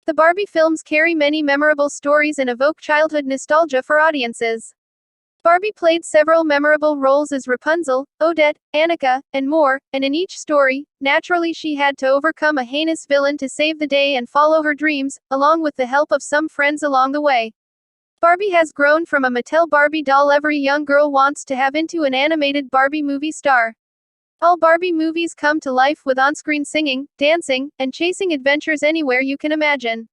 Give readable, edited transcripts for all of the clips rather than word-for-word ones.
The Barbie films carry many memorable stories and evoke childhood nostalgia for audiences. Barbie played several memorable roles as Rapunzel, Odette, Annika, and more, and in each story, naturally she had to overcome a heinous villain to save the day and follow her dreams, along with the help of some friends along the way. Barbie has grown from a Mattel Barbie doll every young girl wants to have into an animated Barbie movie star. All Barbie movies come to life with on-screen singing, dancing, and chasing adventures anywhere you can imagine.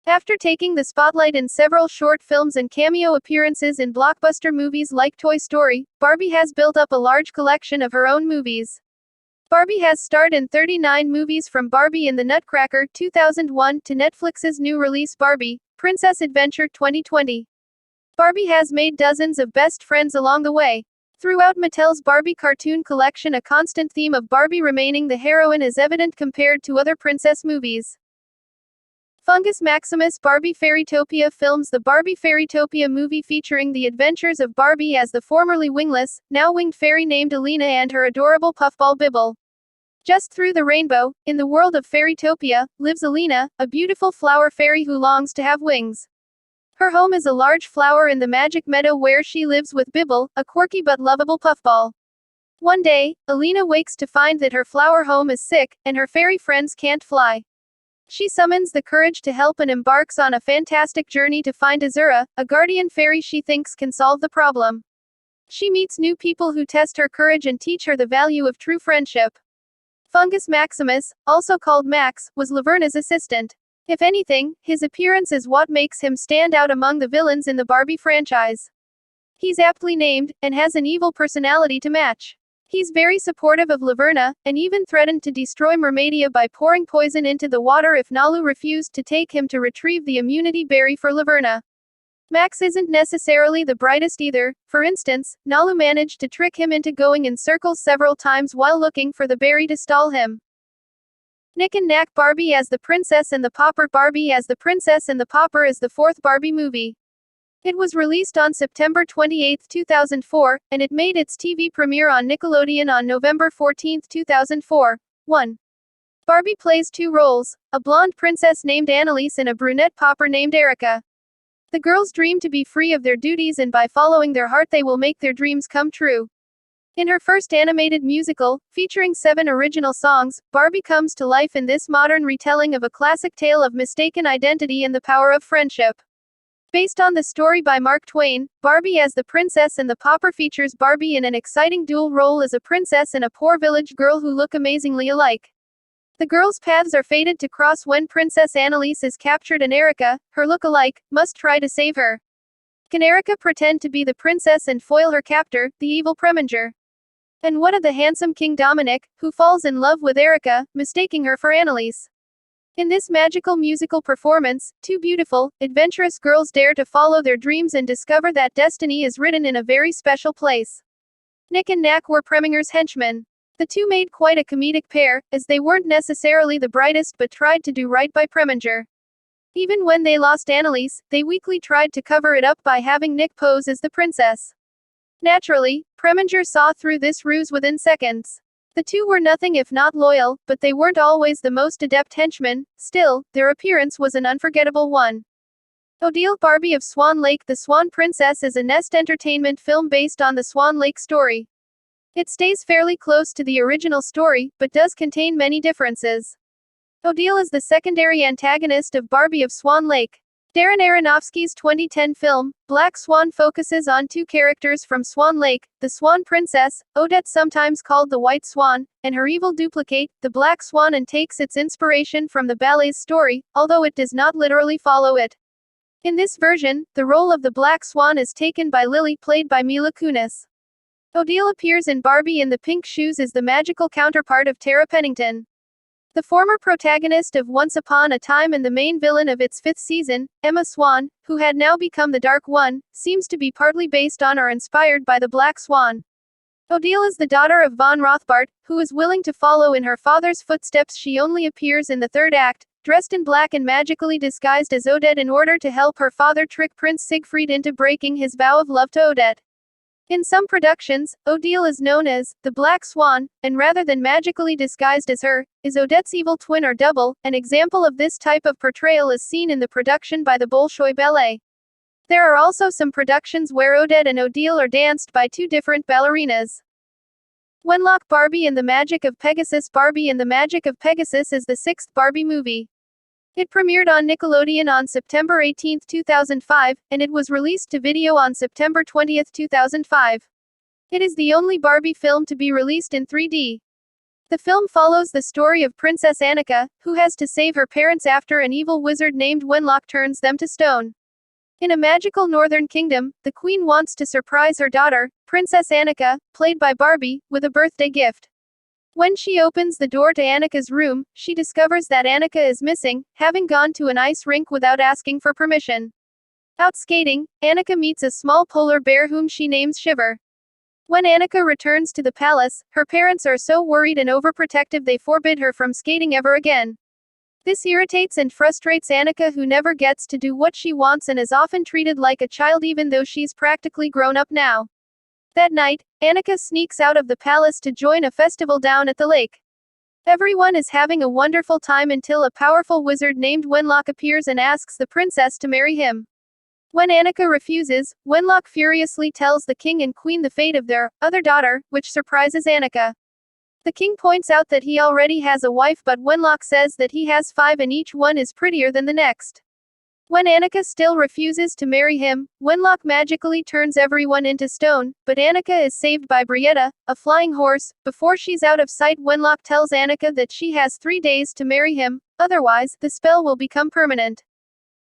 After taking the spotlight in several short films and cameo appearances in blockbuster movies like Toy Story, Barbie has built up a large collection of her own movies. Barbie has starred in 39 movies from Barbie in the Nutcracker 2001 to Netflix's new release Barbie, Princess Adventure 2020. Barbie has made dozens of best friends along the way. Throughout Mattel's Barbie cartoon collection, a constant theme of Barbie remaining the heroine is evident compared to other princess movies. Fungus Maximus Barbie Fairytopia films. The Barbie Fairytopia movie featuring the adventures of Barbie as the formerly wingless, now winged fairy named Alina and her adorable puffball Bibble. Just through the rainbow, in the world of Fairytopia, lives Alina, a beautiful flower fairy who longs to have wings. Her home is a large flower in the magic meadow where she lives with Bibble, a quirky but lovable puffball. One day, Alina wakes to find that her flower home is sick, and her fairy friends can't fly. She summons the courage to help and embarks on a fantastic journey to find Azura, a guardian fairy she thinks can solve the problem. She meets new people who test her courage and teach her the value of true friendship. Fungus Maximus, also called Max, was Laverna's assistant. If anything, his appearance is what makes him stand out among the villains in the Barbie franchise. He's aptly named, and has an evil personality to match. He's very supportive of Laverna, and even threatened to destroy Mermaidia by pouring poison into the water if Nalu refused to take him to retrieve the immunity berry for Laverna. Max isn't necessarily the brightest either. For instance, Nalu managed to trick him into going in circles several times while looking for the berry to stall him. Nick and Knack Barbie as the Princess and the Pauper Barbie as the Princess and the Pauper is the fourth Barbie movie. It was released on September 28, 2004, and it made its TV premiere on Nickelodeon on November 14, 2004. 1. Barbie plays two roles, a blonde princess named Annalise and a brunette pauper named Erica. The girls dream to be free of their duties, and by following their heart they will make their dreams come true. In her first animated musical, featuring 7 original songs, Barbie comes to life in this modern retelling of a classic tale of mistaken identity and the power of friendship. Based on the story by Mark Twain, Barbie as the Princess and the Pauper features Barbie in an exciting dual role as a princess and a poor village girl who look amazingly alike. The girls' paths are fated to cross when Princess Annalise is captured and Erica, her look-alike, must try to save her. Can Erica pretend to be the princess and foil her captor, the evil Preminger? And what of the handsome King Dominic, who falls in love with Erica, mistaking her for Annalise? In this magical musical performance, two beautiful, adventurous girls dare to follow their dreams and discover that destiny is written in a very special place. Nick and Knack were Preminger's henchmen. The two made quite a comedic pair, as they weren't necessarily the brightest but tried to do right by Preminger. Even when they lost Annalise, they weakly tried to cover it up by having Nick pose as the princess. Naturally, Preminger saw through this ruse within seconds. The two were nothing if not loyal, but they weren't always the most adept henchmen. Still, their appearance was an unforgettable one. Odile Barbie of Swan Lake. The Swan Princess is a Nest Entertainment film based on the Swan Lake story. It stays fairly close to the original story, but does contain many differences. Odile is the secondary antagonist of Barbie of Swan Lake. Darren Aronofsky's 2010 film, Black Swan, focuses on two characters from Swan Lake, the Swan Princess, Odette, sometimes called the White Swan, and her evil duplicate, the Black Swan, and takes its inspiration from the ballet's story, although it does not literally follow it. In this version, the role of the Black Swan is taken by Lily, played by Mila Kunis. Odile appears in Barbie in the Pink Shoes as the magical counterpart of Tara Pennington. The former protagonist of Once Upon a Time and the main villain of its 5th season, Emma Swan, who had now become the Dark One, seems to be partly based on or inspired by the Black Swan. Odile is the daughter of von Rothbart, who is willing to follow in her father's footsteps. She only appears in the 3rd act, dressed in black and magically disguised as Odette in order to help her father trick Prince Siegfried into breaking his vow of love to Odette. In some productions, Odile is known as the Black Swan, and rather than magically disguised as her, is Odette's evil twin or double. An example of this type of portrayal is seen in the production by the Bolshoi Ballet. There are also some productions where Odette and Odile are danced by two different ballerinas. Wenlock Barbie and the Magic of Pegasus. Barbie and the Magic of Pegasus is the sixth Barbie movie. It premiered on Nickelodeon on September 18, 2005, and it was released to video on September 20, 2005. It is the only Barbie film to be released in 3D. The film follows the story of Princess Annika, who has to save her parents after an evil wizard named Wenlock turns them to stone. In a magical northern kingdom, the queen wants to surprise her daughter, Princess Annika, played by Barbie, with a birthday gift. When she opens the door to Annika's room, she discovers that Annika is missing, having gone to an ice rink without asking for permission. Out skating, Annika meets a small polar bear whom she names Shiver. When Annika returns to the palace, her parents are so worried and overprotective they forbid her from skating ever again. This irritates and frustrates Annika, who never gets to do what she wants and is often treated like a child even though she's practically grown up now. That night, Annika sneaks out of the palace to join a festival down at the lake. Everyone is having a wonderful time until a powerful wizard named Wenlock appears and asks the princess to marry him. When Annika refuses, Wenlock furiously tells the king and queen the fate of their other daughter, which surprises Annika. The king points out that he already has a wife, but Wenlock says that he has 5 and each one is prettier than the next. When Annika still refuses to marry him, Wenlock magically turns everyone into stone, but Annika is saved by Brietta, a flying horse. Before she's out of sight, Wenlock tells Annika that she has 3 days to marry him, otherwise, the spell will become permanent.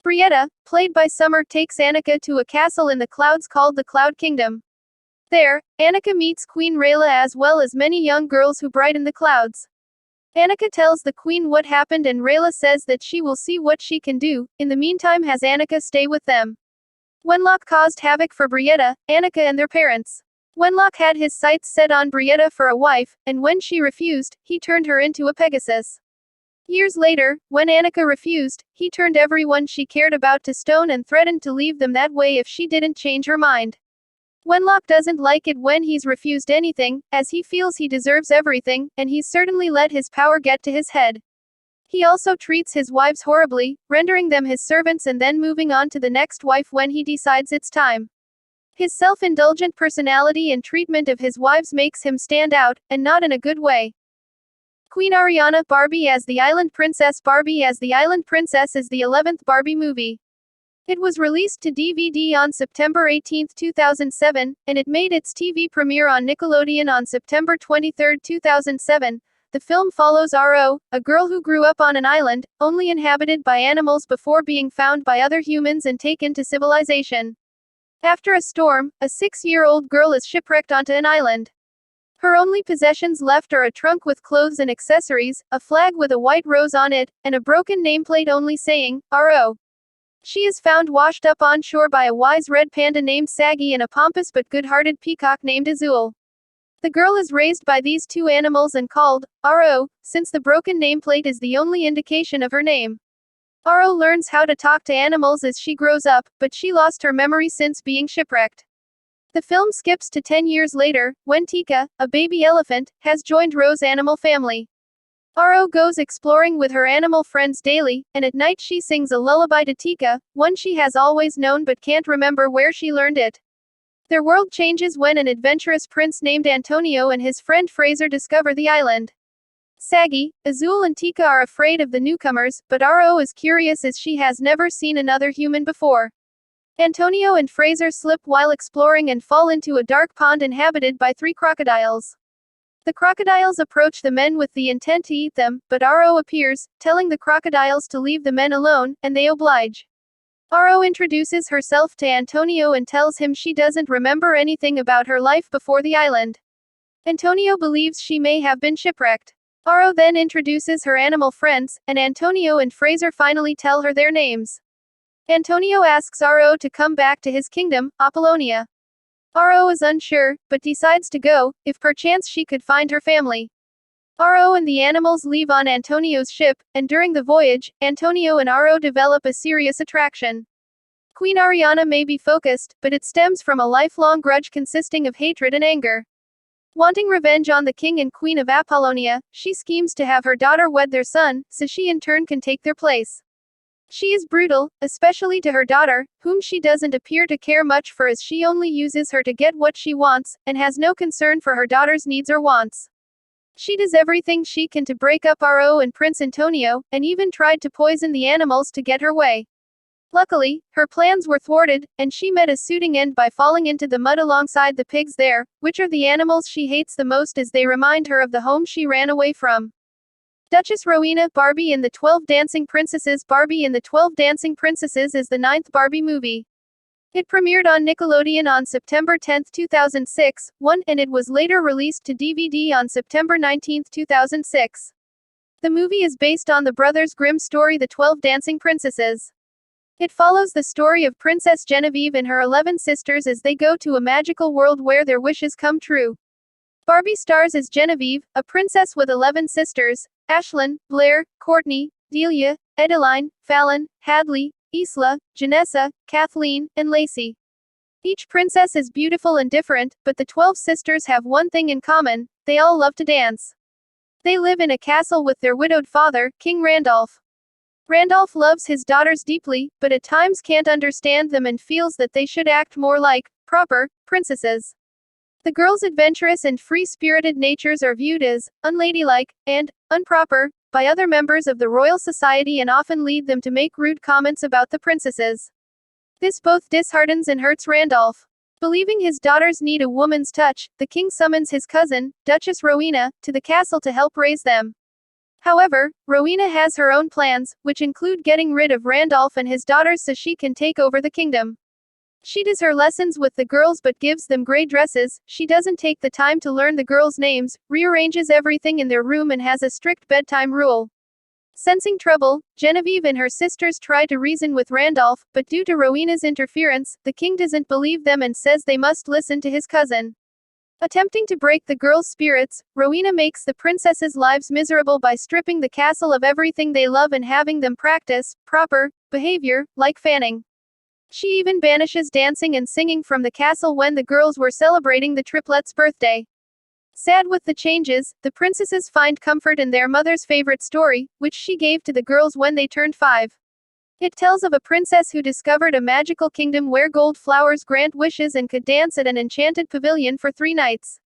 Brietta, played by Summer, takes Annika to a castle in the clouds called the Cloud Kingdom. There, Annika meets Queen Rayla as well as many young girls who brighten the clouds. Annika tells the queen what happened and Rayla says that she will see what she can do. In the meantime, has Annika stay with them. Wenlock caused havoc for Brietta, Annika and their parents. Wenlock had his sights set on Brietta for a wife, and when she refused, he turned her into a Pegasus. Years later, when Annika refused, he turned everyone she cared about to stone and threatened to leave them that way if she didn't change her mind. Wenlock doesn't like it when he's refused anything, as he feels he deserves everything, and he's certainly let his power get to his head. He also treats his wives horribly, rendering them his servants and then moving on to the next wife when he decides it's time. His self-indulgent personality and treatment of his wives makes him stand out, and not in a good way. Queen Ariana. Barbie as the Island Princess. Barbie as the Island Princess is the 11th Barbie movie. It was released to DVD on September 18, 2007, and it made its TV premiere on Nickelodeon on September 23, 2007. The film follows Ro, a girl who grew up on an island, only inhabited by animals before being found by other humans and taken to civilization. After a storm, a 6-year-old girl is shipwrecked onto an island. Her only possessions left are a trunk with clothes and accessories, a flag with a white rose on it, and a broken nameplate only saying, Ro. She is found washed up on shore by a wise red panda named Saggy and a pompous but good-hearted peacock named Azul. The girl is raised by these two animals and called Ro, since the broken nameplate is the only indication of her name. Ro learns how to talk to animals as she grows up, but she lost her memory since being shipwrecked. The film skips to 10 years later, when Tika, a baby elephant, has joined Ro's animal family. Ro goes exploring with her animal friends daily, and at night she sings a lullaby to Tika, one she has always known but can't remember where she learned it. Their world changes when an adventurous prince named Antonio and his friend Fraser discover the island. Saggy, Azul and Tika are afraid of the newcomers, but Ro is curious as she has never seen another human before. Antonio and Fraser slip while exploring and fall into a dark pond inhabited by 3 crocodiles. The crocodiles approach the men with the intent to eat them, but Ro appears, telling the crocodiles to leave the men alone, and they oblige. Ro introduces herself to Antonio and tells him she doesn't remember anything about her life before the island. Antonio believes she may have been shipwrecked. Ro then introduces her animal friends, and Antonio and Fraser finally tell her their names. Antonio asks Ro to come back to his kingdom, Apollonia. Ro is unsure, but decides to go, if perchance she could find her family. Ro and the animals leave on Antonio's ship, and during the voyage, Antonio and Ro develop a serious attraction. Queen Ariana may be focused, but it stems from a lifelong grudge consisting of hatred and anger. Wanting revenge on the king and queen of Apollonia, she schemes to have her daughter wed their son, so she in turn can take their place. She is brutal, especially to her daughter, whom she doesn't appear to care much for as she only uses her to get what she wants, and has no concern for her daughter's needs or wants. She does everything she can to break up Ro and Prince Antonio, and even tried to poison the animals to get her way. Luckily, her plans were thwarted, and she met a suiting end by falling into the mud alongside the pigs there, which are the animals she hates the most as they remind her of the home she ran away from. Duchess Rowena. Barbie and the 12 Dancing Princesses. Barbie and the 12 Dancing Princesses is the 9th Barbie movie. It premiered on Nickelodeon on September 10, 2006, and it was later released to DVD on September 19, 2006. The movie is based on the Brothers Grimm story The 12 Dancing Princesses. It follows the story of Princess Genevieve and her 11 sisters as they go to a magical world where their wishes come true. Barbie stars as Genevieve, a princess with 11 sisters: Ashlyn, Blair, Courtney, Delia, Adeline, Fallon, Hadley, Isla, Janessa, Kathleen, and Lacey. Each princess is beautiful and different, but the 12 sisters have one thing in common: they all love to dance. They live in a castle with their widowed father, King Randolph. Randolph loves his daughters deeply, but at times can't understand them and feels that they should act more like proper princesses. The girls' adventurous and free-spirited natures are viewed as unladylike and improper by other members of the royal society and often lead them to make rude comments about the princesses. This both disheartens and hurts Randolph. Believing his daughters need a woman's touch, the king summons his cousin, Duchess Rowena, to the castle to help raise them. However, Rowena has her own plans, which include getting rid of Randolph and his daughters so she can take over the kingdom. She does her lessons with the girls but gives them gray dresses, she doesn't take the time to learn the girls' names, rearranges everything in their room and has a strict bedtime rule. Sensing trouble, Genevieve and her sisters try to reason with Randolph, but due to Rowena's interference, the king doesn't believe them and says they must listen to his cousin. Attempting to break the girls' spirits, Rowena makes the princesses' lives miserable by stripping the castle of everything they love and having them practice proper behavior, like fanning. She even banishes dancing and singing from the castle when the girls were celebrating the triplets' birthday. Sad with the changes, the princesses find comfort in their mother's favorite story, which she gave to the girls when they turned 5. It tells of a princess who discovered a magical kingdom where gold flowers grant wishes and could dance at an enchanted pavilion for 3 nights.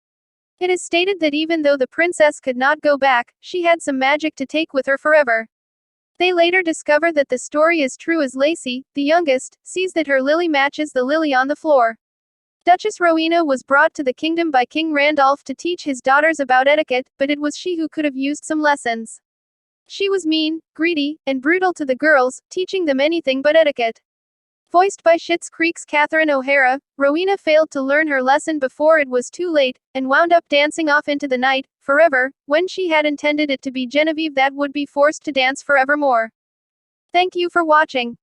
It is stated that even though the princess could not go back, she had some magic to take with her forever. They later discover that the story is true as Lacey, the youngest, sees that her lily matches the lily on the floor. Duchess Rowena was brought to the kingdom by King Randolph to teach his daughters about etiquette, but it was she who could have used some lessons. She was mean, greedy, and brutal to the girls, teaching them anything but etiquette. Voiced by Schitt's Creek's Catherine O'Hara, Rowena failed to learn her lesson before it was too late, and wound up dancing off into the night, forever, when she had intended it to be Genevieve that would be forced to dance forevermore. Thank you for watching.